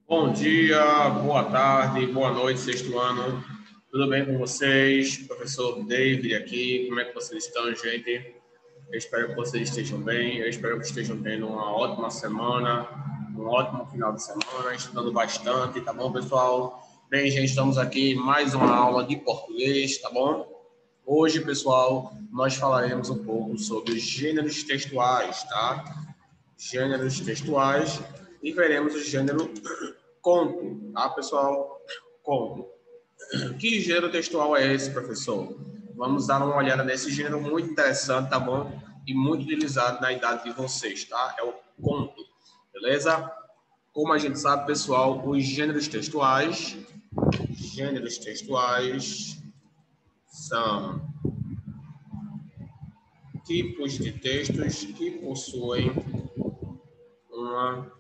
Bom dia, boa tarde, boa noite, sexto ano. Tudo bem com vocês? Professor David aqui. Como é que vocês estão, gente? Eu espero que vocês estejam bem. Eu espero que estejam tendo uma ótima semana, um ótimo final de semana, estudando bastante, tá bom, pessoal? Bem, gente, estamos aqui em mais uma aula de português, tá bom? Hoje, pessoal, nós falaremos um pouco sobre os gêneros textuais, tá? Gêneros textuais e veremos o gênero conto, tá, pessoal? Conto. Que gênero textual é esse, professor? Vamos dar uma olhada nesse gênero muito interessante, tá bom? E muito utilizado na idade de vocês, tá? É o conto, beleza? Como a gente sabe, pessoal, os gêneros textuais são tipos de textos que possuem uma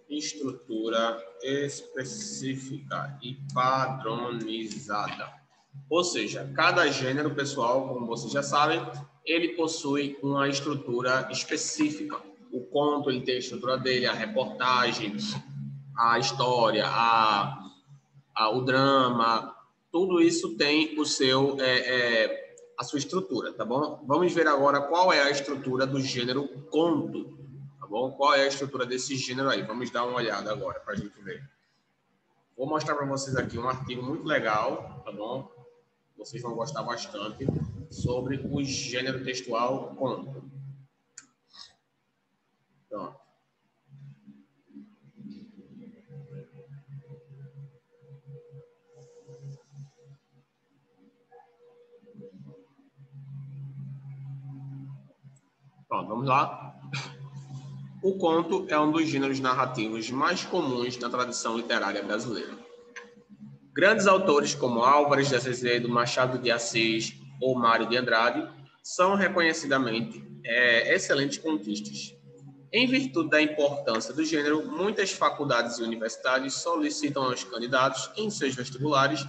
estrutura específica e padronizada. Ou seja, cada gênero, pessoal, como vocês já sabem, ele possui uma estrutura específica. O conto, ele tem a estrutura dele, a reportagem, a história, o drama, tudo isso tem o seu, a sua estrutura, tá bom? Vamos ver agora qual é a estrutura do gênero conto. Tá bom? Qual é a estrutura desse gênero aí? Vamos dar uma olhada agora para a gente ver. Vou mostrar para vocês aqui um artigo muito legal, tá bom? Vocês vão gostar bastante sobre o gênero textual conto. Pronto. Pronto, vamos lá. O conto é um dos gêneros narrativos mais comuns na tradição literária brasileira. Grandes autores como Álvares de Azevedo, Machado de Assis ou Mário de Andrade são reconhecidamente excelentes contistas. Em virtude da importância do gênero, muitas faculdades e universidades solicitam aos candidatos em seus vestibulares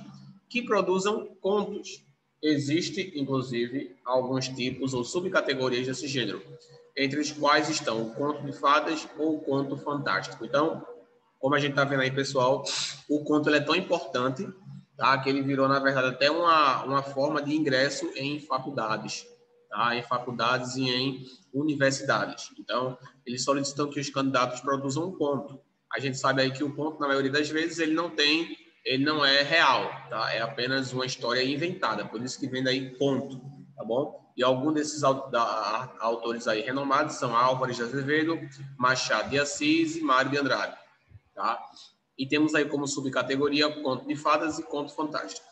que produzam contos. Existe, inclusive, alguns tipos ou subcategorias desse gênero, entre os quais estão o conto de fadas ou o conto fantástico. Então, como a gente está vendo aí, pessoal, o conto ele é tão importante, tá, que ele virou, na verdade, até uma forma de ingresso em faculdades, tá, em faculdades e em universidades. Então, eles solicitam que os candidatos produzam um conto. A gente sabe aí que o conto, na maioria das vezes, ele não é real, tá? É apenas uma história inventada, por isso que vem daí conto, tá bom? E alguns desses autores aí renomados são Álvares de Azevedo, Machado de Assis e Mário de Andrade, tá? E temos aí como subcategoria conto de fadas e conto fantástico,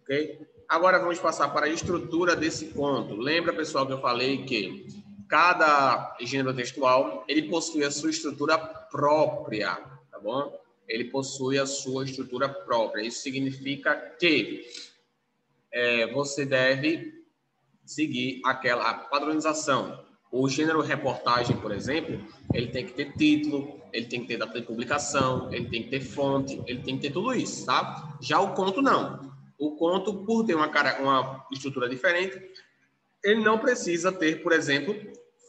ok? Agora vamos passar para a estrutura desse conto. Lembra, pessoal, que eu falei que cada gênero textual, ele possui a sua estrutura própria, tá bom? Ele possui a sua estrutura própria. Isso significa que você deve seguir aquela padronização. O gênero reportagem, por exemplo, ele tem que ter título, ele tem que ter data de publicação, ele tem que ter fonte, ele tem que ter tudo isso, tá? Já o conto, não. O conto, por ter uma estrutura diferente, ele não precisa ter, por exemplo,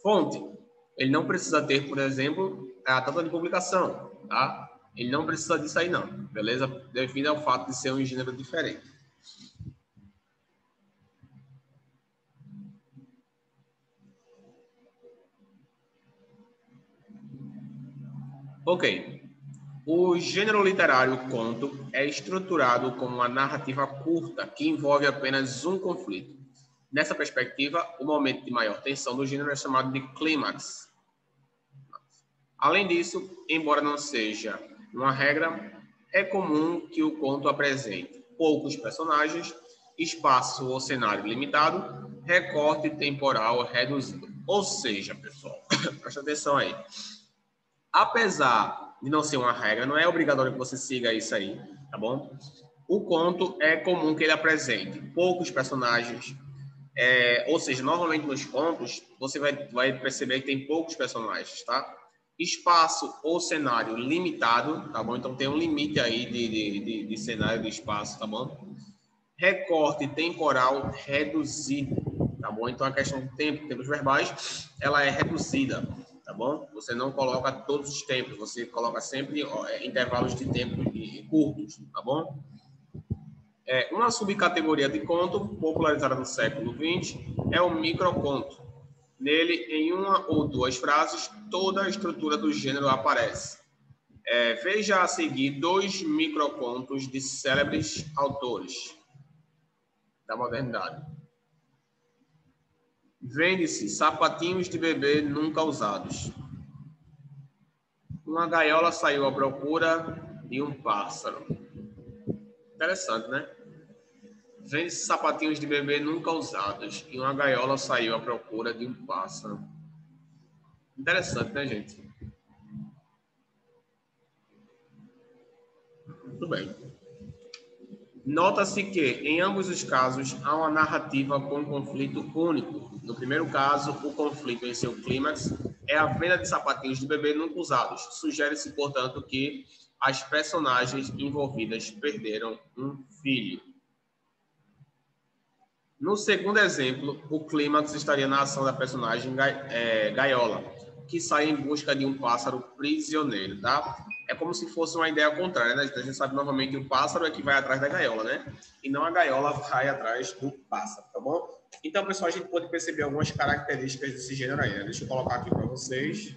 fonte. Ele não precisa ter, por exemplo, a data de publicação, tá? Ele não precisa disso aí, não, beleza? Devido ao fato de ser um gênero diferente. Ok. O gênero literário conto é estruturado como uma narrativa curta que envolve apenas um conflito. Nessa perspectiva, o momento de maior tensão do gênero é chamado de clímax. Além disso, embora não seja uma regra, é comum que o conto apresente poucos personagens, espaço ou cenário limitado, recorte temporal reduzido. Ou seja, pessoal, presta atenção aí. Apesar de não ser uma regra, não é obrigatório que você siga isso aí, tá bom? O conto é comum que ele apresente poucos personagens, ou seja, normalmente nos contos você vai perceber que tem poucos personagens, tá? Espaço ou cenário limitado, tá bom? Então tem um limite aí de cenário, de espaço, tá bom? Recorte temporal reduzido, tá bom? Então a questão do tempo, tempos verbais, ela é reduzida, tá bom? Você não coloca todos os tempos, você coloca sempre intervalos de tempo curtos, tá bom? Uma subcategoria de conto, popularizada no século XX, é o microconto. Nele, em uma ou duas frases, toda a estrutura do gênero aparece. Veja a seguir 2 microcontos de célebres autores da modernidade. Vende-se sapatinhos de bebê nunca usados. Uma gaiola saiu à procura de um pássaro. Interessante, né? Vende-se sapatinhos de bebê nunca usados. E uma gaiola saiu à procura de um pássaro. Interessante, né, gente? Muito bem. Nota-se que, em ambos os casos, há uma narrativa com um conflito único. No primeiro caso, o conflito em seu clímax é a venda de sapatinhos de bebê nunca usados. Sugere-se, portanto, que as personagens envolvidas perderam um filho. No segundo exemplo, o clímax estaria na ação da personagem Gaiola, que sai em busca de um pássaro prisioneiro, tá? É como se fosse uma ideia contrária, né? A gente sabe novamente que o pássaro é que vai atrás da gaiola, né? E não a gaiola vai atrás do pássaro, tá bom? Então, pessoal, a gente pode perceber algumas características desse gênero aí, né? Deixa eu colocar aqui para vocês.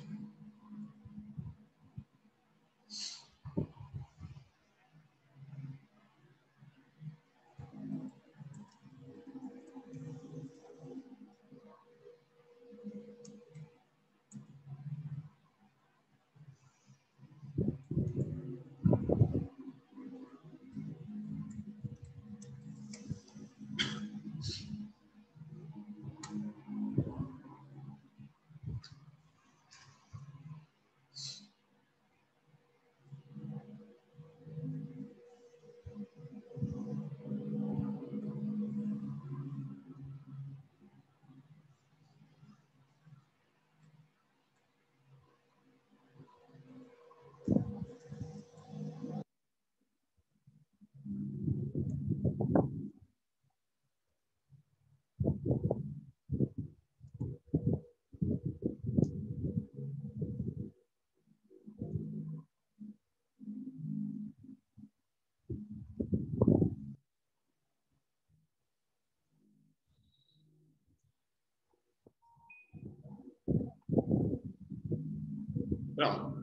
Pronto.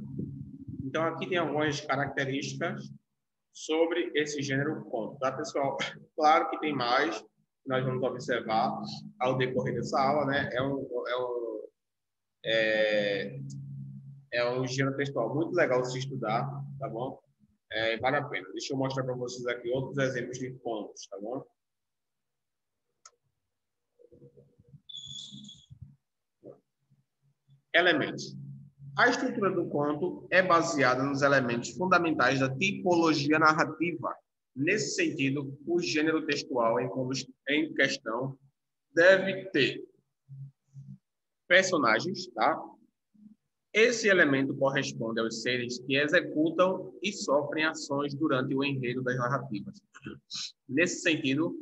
Então, aqui tem algumas características sobre esse gênero conto, tá, pessoal? Claro que tem mais, nós vamos observar ao decorrer dessa aula, né? É um gênero textual muito legal de se estudar, tá bom? Vale a pena. Deixa eu mostrar para vocês aqui outros exemplos de contos, tá bom? Elementos. A estrutura do conto é baseada nos elementos fundamentais da tipologia narrativa. Nesse sentido, o gênero textual em questão deve ter personagens, tá? Esse elemento corresponde aos seres que executam e sofrem ações durante o enredo das narrativas. Nesse sentido,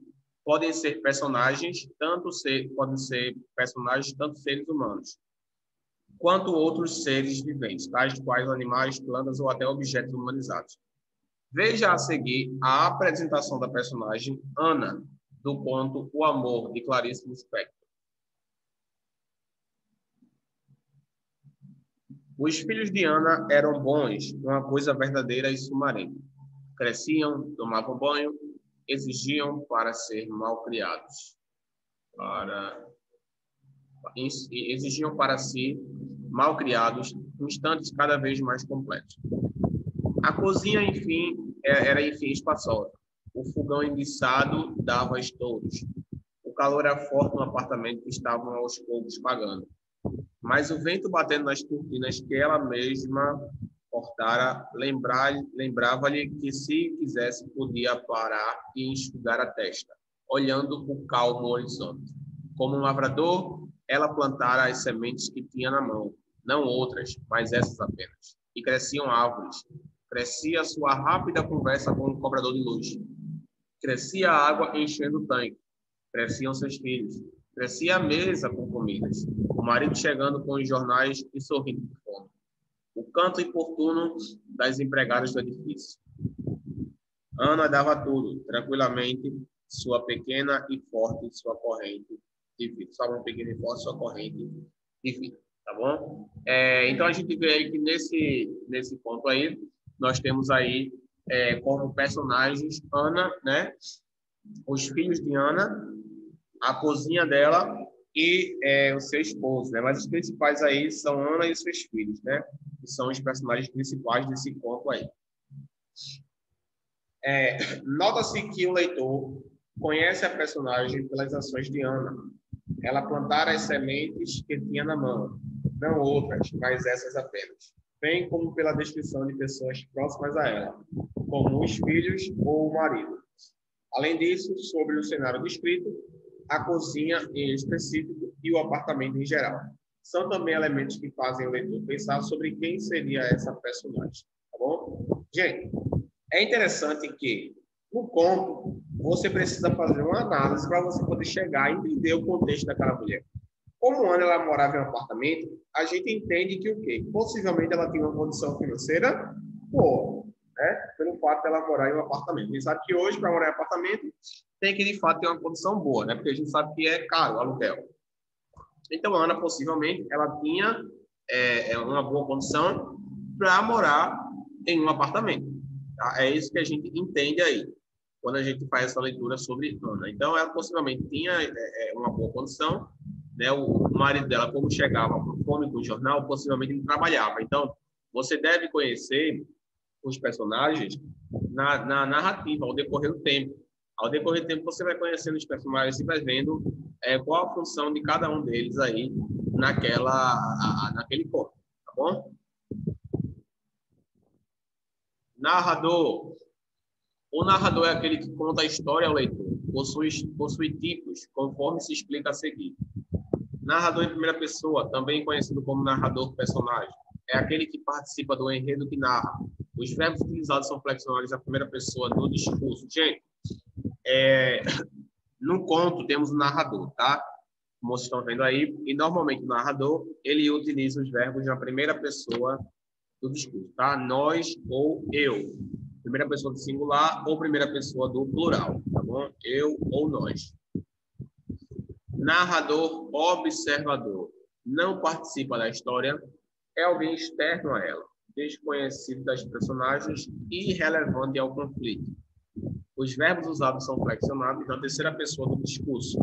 podem ser personagens, tanto seres humanos, quanto outros seres viventes, tais quais animais, plantas ou até objetos humanizados. Veja a seguir a apresentação da personagem Ana, do conto O Amor, de Clarice Lispector. Os filhos de Ana eram bons, uma coisa verdadeira e sumarenta. Cresciam, tomavam banho, exigiam para ser malcriados. Exigiam para si malcriados instantes cada vez mais completos. A cozinha, era espaçosa. O fogão enguiçado dava estouros. O calor era forte no apartamento que estavam aos poucos pagando. Mas o vento batendo nas cortinas que ela mesma cortara, lembrava-lhe que, se quisesse, podia parar e enxugar a testa, olhando o calmo horizonte. Como um lavrador, ela plantara as sementes que tinha na mão, não outras, mas essas apenas. E cresciam árvores. Crescia sua rápida conversa com o cobrador de luz. Crescia a água enchendo o tanque. Cresciam seus filhos. Crescia a mesa com comidas. marido chegando com os jornais e sorrindo de fome. O canto importuno das empregadas do edifício. Ana dava tudo, tranquilamente, sua pequena e forte, sua corrente de vida. Sua pequena e forte, sua corrente de vida. Tá bom? Então, a gente vê aí que nesse ponto aí, nós temos aí como personagens Ana, né? Os filhos de Ana, a cozinha dela e o seu esposo, né? Mas os principais aí são Ana e seus filhos, né? Que são os personagens principais desse conto aí. Nota-se que o leitor conhece a personagem pelas ações de Ana. Ela plantara as sementes que tinha na mão, não outras, mas essas apenas, bem como pela descrição de pessoas próximas a ela, como os filhos ou o marido. Além disso, sobre o cenário descrito, a cozinha em específico e o apartamento em geral. São também elementos que fazem o leitor pensar sobre quem seria essa personagem. Tá bom? Gente, é interessante que, no conto, você precisa fazer uma análise para você poder chegar e entender o contexto daquela mulher. Como Ana ela morava em um apartamento, a gente entende que o quê? Possivelmente ela tinha uma condição financeira boa, né? Pelo fato dela morar em um apartamento. A gente sabe que hoje, para morar em apartamento, tem que, de fato, ter uma condição boa, né? Porque a gente sabe que é caro o aluguel. Então, a Ana, possivelmente, ela tinha uma boa condição para morar em um apartamento. Tá? É isso que a gente entende aí, quando a gente faz essa leitura sobre Ana. Então, ela possivelmente tinha uma boa condição, né? O marido dela, como chegava com fome do jornal, possivelmente ele trabalhava. Então, você deve conhecer os personagens na narrativa, ao decorrer do tempo. Ao decorrer do tempo, você vai conhecendo os personagens e vai vendo qual a função de cada um deles aí naquele corpo, tá bom? Narrador. O narrador é aquele que conta a história ao leitor. Possui tipos, conforme se explica a seguir. Narrador em primeira pessoa, também conhecido como narrador personagem, é aquele que participa do enredo que narra. Os verbos utilizados são flexionais na primeira pessoa do discurso. Gente, no conto temos o narrador, tá? Como vocês estão vendo aí, e normalmente o narrador, ele utiliza os verbos na primeira pessoa do discurso, tá? Nós ou eu. Primeira pessoa do singular ou primeira pessoa do plural, tá bom? Eu ou nós. Narrador observador. Não participa da história, é alguém externo a ela, desconhecido das personagens e irrelevante ao conflito. Os verbos usados são flexionados na terceira pessoa do discurso.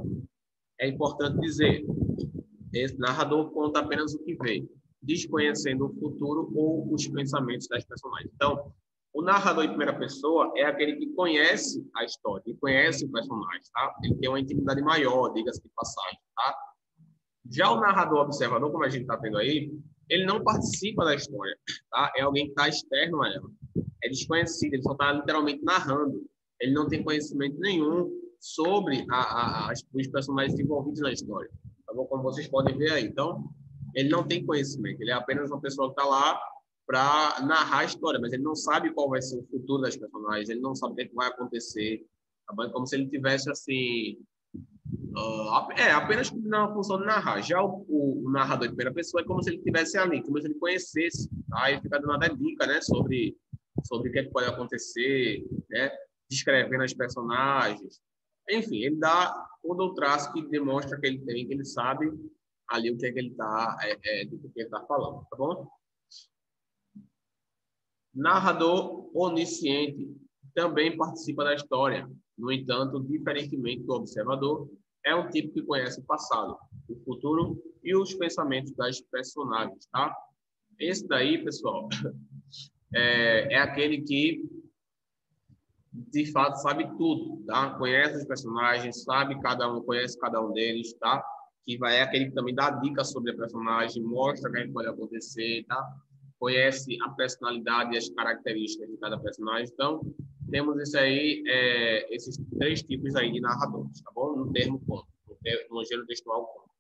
É importante dizer, esse narrador conta apenas o que vê, desconhecendo o futuro ou os pensamentos das personagens. Então, o narrador em primeira pessoa é aquele que conhece a história, que conhece o personagem, tá? Ele tem uma intimidade maior, diga-se de passagem, tá? Já o narrador observador, como a gente está vendo aí, ele não participa da história, tá? É alguém que está externo a ela. É desconhecido, ele só está literalmente narrando. Ele não tem conhecimento nenhum sobre os personagens envolvidos na história, tá bom? Como vocês podem ver aí. Então, ele não tem conhecimento, ele é apenas uma pessoa que está lá para narrar a história, mas ele não sabe qual vai ser o futuro das personagens, ele não sabe o que vai acontecer, tá bom? Como se ele tivesse, assim, apenas na função de narrar. Já o narrador de primeira pessoa é como se ele estivesse ali, como se ele conhecesse, tá? Ele fica dando uma dica, né, sobre o que pode acontecer, né? Descrevendo as personagens. Enfim, ele dá todo o traço que demonstra que ele tem, que ele sabe ali o que é que ele está do que ele está falando, tá bom? Narrador onisciente também participa da história. No entanto, diferentemente do observador, é um tipo que conhece o passado, o futuro e os pensamentos das personagens, tá? Esse daí, pessoal, é aquele que de fato sabe tudo, tá? Conhece os personagens, sabe conhece cada um deles, tá? Que é aquele que também dá dicas sobre a personagem, mostra o que pode acontecer, tá? Conhece a personalidade e as características de cada personagem. Então, temos esses três tipos aí de narradores, tá bom? No termo conto, no gênero textual conto.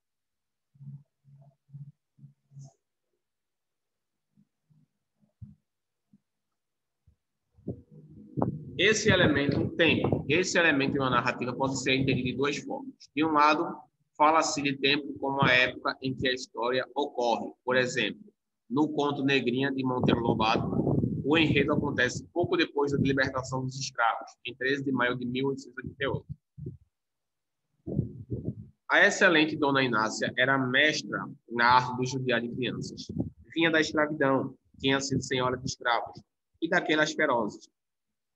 Esse elemento, o tempo, esse elemento de uma narrativa pode ser entendido de duas formas. De um lado, Fala-se de tempo como a época em que a história ocorre. Por exemplo, no conto Negrinha, de Monteiro Lobato, o enredo acontece pouco depois da libertação dos escravos, em 13 de maio de 1888. A excelente Dona Inácia era mestra na arte do judiar de crianças. Vinha da escravidão, tinha sido senhora de escravos, e daquelas ferozes,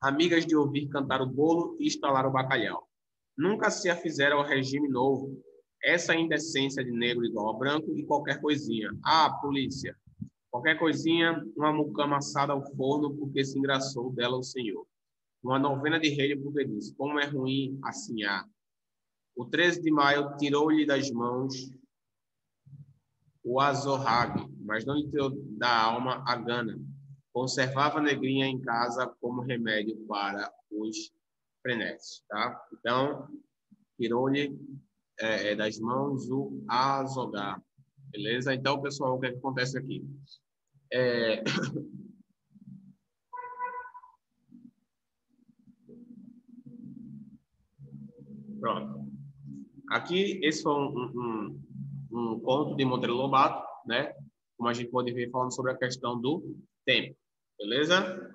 amigas de ouvir cantar o bolo e estalar o bacalhau. Nunca se afizera ao regime novo, essa indecência de negro igual a branco e qualquer coisinha. Ah, polícia! Qualquer coisinha, uma mucama assada ao forno porque se engraçou dela o senhor. Uma novena de rei porque disse, como é ruim assinhar. O 13 de maio tirou-lhe das mãos o azorrague, mas não lhe tirou da alma a gana. Conservava a negrinha em casa como remédio para os frenetes, tá? Então, tirou-lhe das mãos o azogar, beleza? Então, pessoal, o que acontece aqui? Pronto. Aqui, esse foi um conto de Monteiro Lobato, né? Como a gente pode ver falando sobre a questão do tempo, beleza?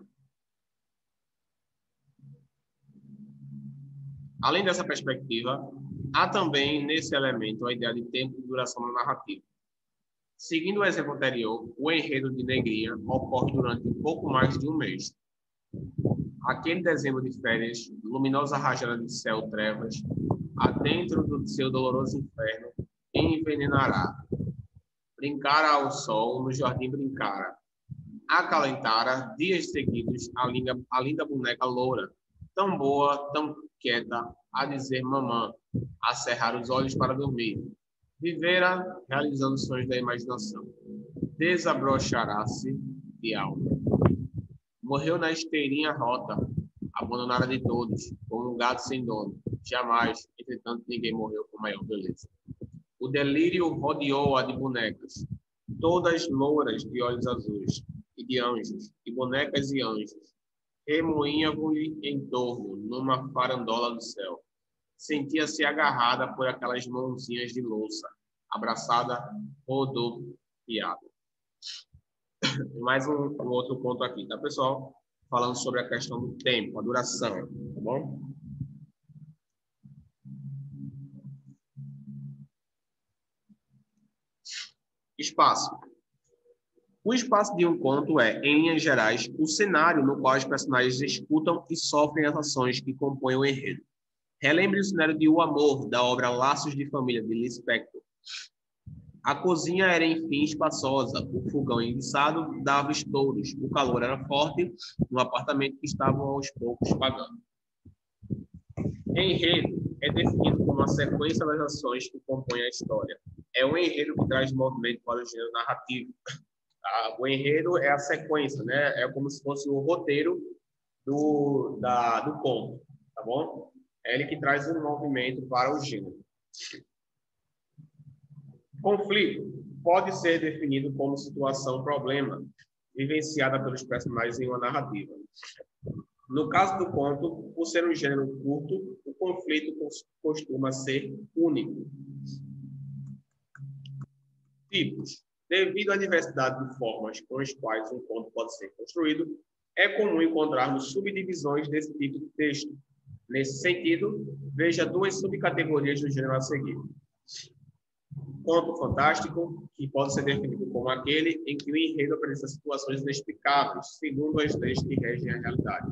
Além dessa perspectiva, há também nesse elemento a ideia de tempo e duração na narrativa. Seguindo o exemplo anterior, o enredo de Negrinha ocorre durante um pouco mais de um mês. Aquele dezembro de férias, luminosa rajada de céu trevas, adentro do seu doloroso inferno, envenenará. Brincara ao sol, no jardim brincara. Acalentara, dias seguidos, a linda boneca loura, tão boa, tão quieta, a dizer mamã, a cerrar os olhos para dormir. Vivera realizando sonhos da imaginação. Desabrochará-se de alma. Morreu na esteirinha rota, abandonada de todos, como um gato sem dono. Jamais, entretanto, ninguém morreu com maior beleza. O delírio rodeou-a de bonecas, todas louras de olhos azuis, e de anjos, e bonecas e anjos. Remoinhavam-lhe em torno, numa farandola do céu. Sentia-se agarrada por aquelas mãozinhas de louça, abraçada, rodopiada. Mais um outro ponto aqui, tá, pessoal? Falando sobre a questão do tempo, a duração, tá bom? Espaço. O espaço de um conto é, em linhas gerais, o cenário no qual os personagens escutam e sofrem as ações que compõem o enredo. Relembre o cenário de O Amor, da obra Laços de Família, de Lispector. A cozinha era, enfim, espaçosa, o fogão enguiçado dava estouros, o calor era forte, no apartamento que estavam aos poucos pagando. Enredo é definido como a sequência das ações que compõem a história. É o enredo que traz movimento para o gênero narrativo. O enredo é a sequência, né? É como se fosse o roteiro do conto, tá bom? É ele que traz um movimento para o gênero. Conflito pode ser definido como situação-problema vivenciada pelos personagens em uma narrativa. No caso do conto, por ser um gênero curto, o conflito costuma ser único. Tipos. Devido à diversidade de formas com as quais um conto pode ser construído, é comum encontrarmos subdivisões desse tipo de texto. Nesse sentido, veja duas subcategorias do gênero a seguir. Conto fantástico, que pode ser definido como aquele em que o enredo apresenta situações inexplicáveis, segundo as leis que regem a realidade.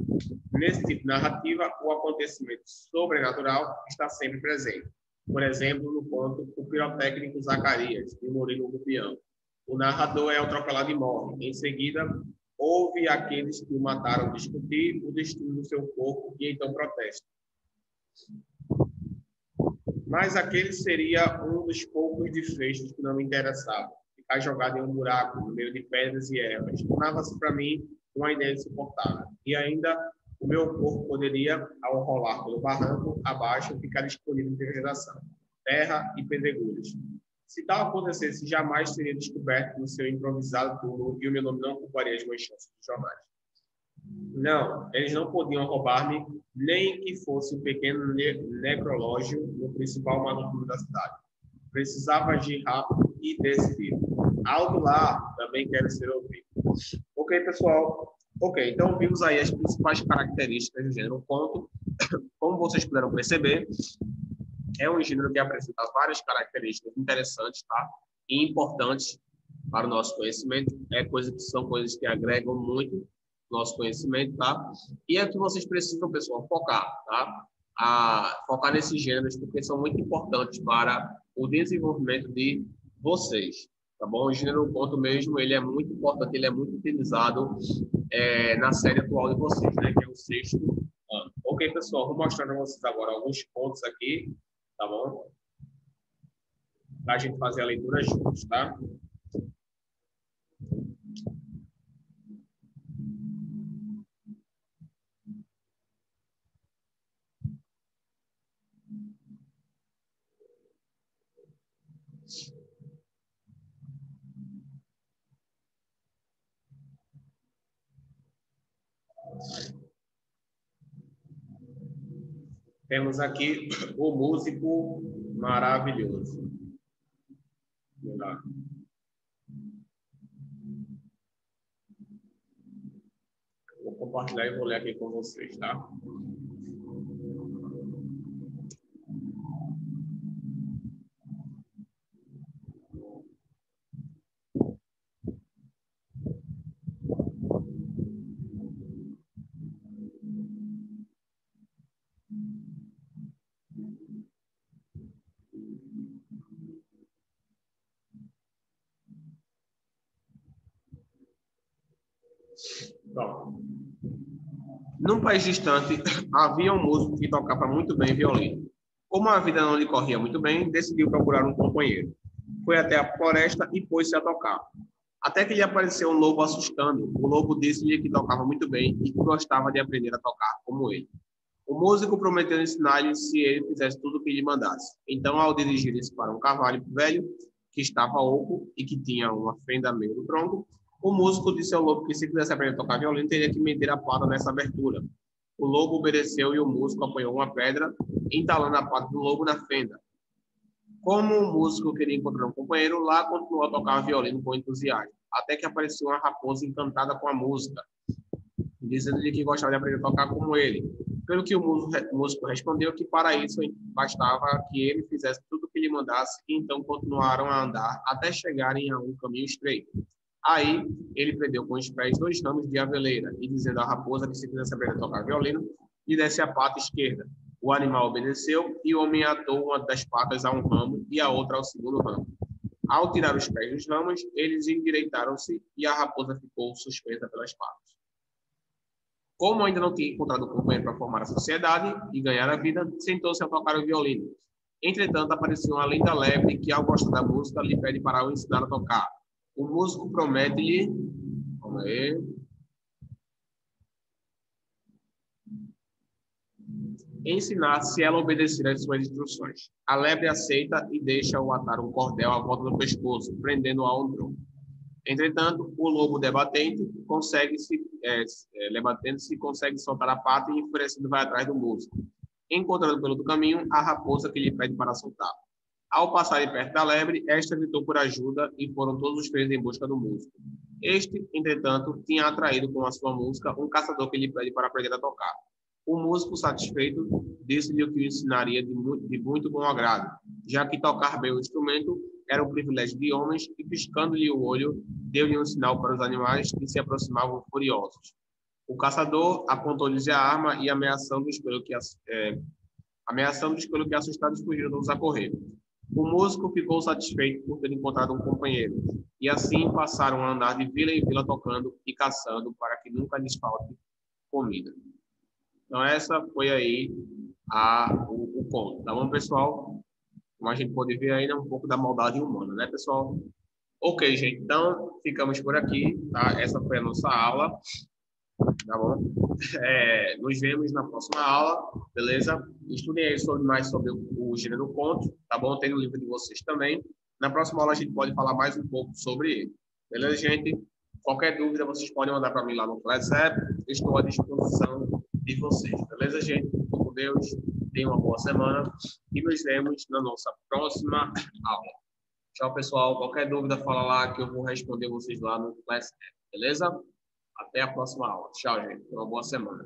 Nesse tipo de narrativa, o acontecimento sobrenatural está sempre presente. Por exemplo, no conto O Pirotécnico Zacarias, de Murilo Rubião. O narrador é atropelado e morre. Em seguida, ouve aqueles que o mataram discutir o destino do seu corpo e então protesta. Mas aquele seria um dos poucos desfechos que não me interessava. Ficar jogado em um buraco, no meio de pedras e ervas, tornava-se para mim uma ideia insuportável. E ainda o meu corpo poderia, ao rolar pelo barranco abaixo, ficar escondido em vegetação, terra e pedregulhos. Se tal acontecesse, jamais seria descoberto no seu improvisado túmulo e o meu nome não ocuparia as manchetes dos jornais. Não, eles não podiam roubar-me, nem que fosse um pequeno necrológio no principal manicômio da cidade. Precisava agir rápido e decidido. Alto lá, também quero ser ouvido. Ok, pessoal? Ok, então vimos aí as principais características do gênero conto. Como vocês puderam perceber, é um gênero que apresenta várias características interessantes, tá? E importantes para o nosso conhecimento. São coisas que agregam muito nosso conhecimento, tá? E é que vocês precisam, pessoal, focar, tá? Focar nesses gêneros, porque são muito importantes para o desenvolvimento de vocês, tá bom? O gênero conto mesmo, ele é muito importante, ele é muito utilizado na série atual de vocês, né? Que é o sexto ano. Ok, pessoal, vou mostrar para vocês agora alguns pontos aqui, tá bom? Para a gente fazer a leitura juntos, tá? Temos aqui o músico maravilhoso. Vamos lá. Vou compartilhar e vou ler aqui com vocês, tá? Pronto. Num país distante, havia um músico que tocava muito bem violino. Como a vida não lhe corria muito bem, decidiu procurar um companheiro. Foi até a floresta e pôs-se a tocar. Até que lhe apareceu um lobo assustando. O lobo disse-lhe que tocava muito bem e que gostava de aprender a tocar como ele. O músico prometeu ensinar-lhe se ele fizesse tudo o que lhe mandasse. Então, ao dirigir-se para um cavalo velho, que estava oco e que tinha uma fenda no meio do tronco, o músico disse ao lobo que se quisesse aprender a tocar violino, teria que meter a pata nessa abertura. O lobo obedeceu e o músico apanhou uma pedra, entalando a pata do lobo na fenda. Como o músico queria encontrar um companheiro, lá continuou a tocar violino com entusiasmo, até que apareceu uma raposa encantada com a música, dizendo-lhe que gostava de aprender a tocar como ele. Pelo que o músico respondeu que para isso bastava que ele fizesse tudo o que lhe mandasse, e então continuaram a andar até chegarem a um caminho estreito. Aí ele prendeu com os pés 2 ramos de aveleira e, dizendo à raposa que se quisesse aprender a tocar violino, lhe desse a pata esquerda. O animal obedeceu e o homem atou uma das patas a um ramo e a outra ao segundo ramo. Ao tirar os pés dos ramos, eles endireitaram-se e a raposa ficou suspensa pelas patas. Como ainda não tinha encontrado um companheiro para formar a sociedade e ganhar a vida, sentou-se a tocar o violino. Entretanto, apareceu uma linda lebre que, ao gostar da música, lhe pede para o ensinar a tocar. O músico promete-lhe... Vamos ver... ensinar se ela obedecer às suas instruções. A lebre aceita e deixa-o atar um cordel à volta do pescoço, prendendo-o a um tronco. Entretanto, o lobo debatente consegue soltar a pata e, enfurecido, vai atrás do músico. Encontrando pelo caminho a raposa que lhe pede para soltar. Ao passarem perto da lebre, esta gritou por ajuda e foram todos os três em busca do músico. Este, entretanto, tinha atraído com a sua música um caçador que lhe pede para aprender a tocar. O músico, satisfeito, disse-lhe que o ensinaria de muito bom agrado, já que tocar bem o instrumento era um privilégio de homens, e, piscando-lhe o olho, deu-lhe um sinal para os animais que se aproximavam furiosos. O caçador apontou-lhes a arma e, ameaçando-os pelo que assustados fugiram todos a correr. O músico ficou satisfeito por ter encontrado um companheiro, e assim passaram a andar de vila em vila tocando e caçando para que nunca lhes falte comida. Então, essa foi aí o conto. Tá bom, pessoal? Como a gente pode ver aí, é um pouco da maldade humana, né, pessoal? Ok, gente. Então, ficamos por aqui, tá? Essa foi a nossa aula, tá bom? Nos vemos na próxima aula, beleza? Estudem aí mais sobre o gênero conto, tá bom? Tem no livro de vocês também. Na próxima aula, a gente pode falar mais um pouco sobre ele. Beleza, gente? Qualquer dúvida, vocês podem mandar para mim lá no WhatsApp. Estou à disposição de vocês. Beleza, gente? Fiquem com Deus. Tenham uma boa semana e nos vemos na nossa próxima aula. Tchau, pessoal. Qualquer dúvida, fala lá que eu vou responder vocês lá no Class, beleza? Até a próxima aula. Tchau, gente. Uma boa semana.